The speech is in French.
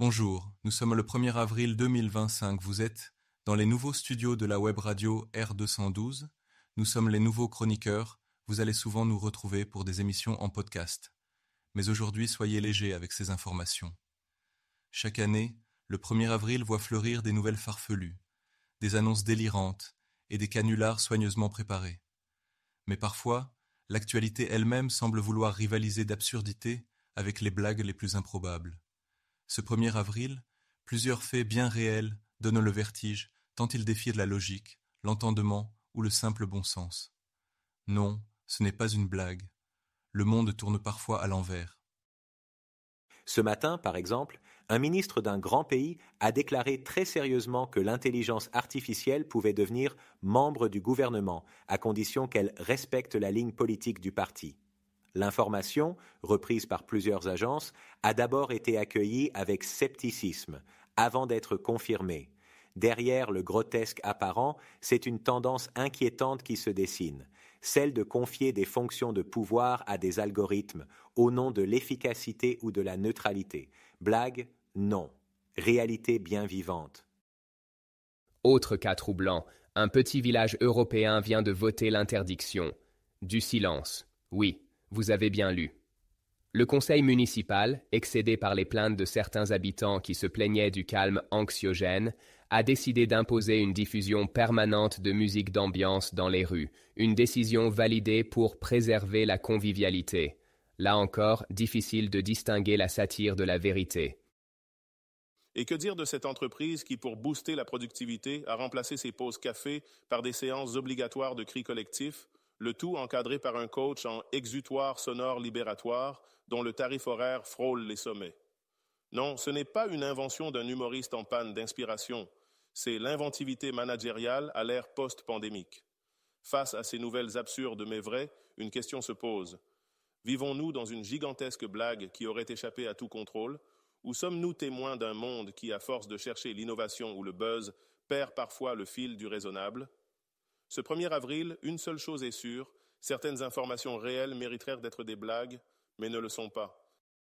Bonjour, nous sommes le 1er avril 2025. Vous êtes dans les nouveaux studios de la web radio R212. Nous sommes les nouveaux chroniqueurs. Vous allez souvent nous retrouver pour des émissions en podcast. Mais aujourd'hui, soyez légers avec ces informations. Chaque année, le 1er avril voit fleurir des nouvelles farfelues, des annonces délirantes et des canulars soigneusement préparés. Mais parfois, l'actualité elle-même semble vouloir rivaliser d'absurdité avec les blagues les plus improbables. Ce 1er avril, plusieurs faits bien réels donnent le vertige tant ils défient la logique, l'entendement ou le simple bon sens. Non, ce n'est pas une blague. Le monde tourne parfois à l'envers. Ce matin, par exemple, un ministre d'un grand pays a déclaré très sérieusement que l'intelligence artificielle pouvait devenir membre du gouvernement, à condition qu'elle respecte la ligne politique du parti. L'information, reprise par plusieurs agences, a d'abord été accueillie avec scepticisme, avant d'être confirmée. Derrière le grotesque apparent, c'est une tendance inquiétante qui se dessine, celle de confier des fonctions de pouvoir à des algorithmes au nom de l'efficacité ou de la neutralité. Blague, non. Réalité bien vivante. Autre cas troublant, un petit village européen vient de voter l'interdiction. Du silence. Oui, vous avez bien lu. Le conseil municipal, excédé par les plaintes de certains habitants qui se plaignaient du calme anxiogène, a décidé d'imposer une diffusion permanente de musique d'ambiance dans les rues, une décision validée pour préserver la convivialité. Là encore, difficile de distinguer la satire de la vérité. Et que dire de cette entreprise qui, pour booster la productivité, a remplacé ses pauses café par des séances obligatoires de cris collectifs, le tout encadré par un coach en exutoire sonore libératoire dont le tarif horaire frôle les sommets. Non, ce n'est pas une invention d'un humoriste en panne d'inspiration, c'est l'inventivité managériale à l'ère post-pandémique. Face à ces nouvelles absurdes mais vraies, une question se pose. Vivons-nous dans une gigantesque blague qui aurait échappé à tout contrôle, ou sommes-nous témoins d'un monde qui, à force de chercher l'innovation ou le buzz, perd parfois le fil du raisonnable? Ce 1er avril, une seule chose est sûre, certaines informations réelles mériteraient d'être des blagues, mais ne le sont pas.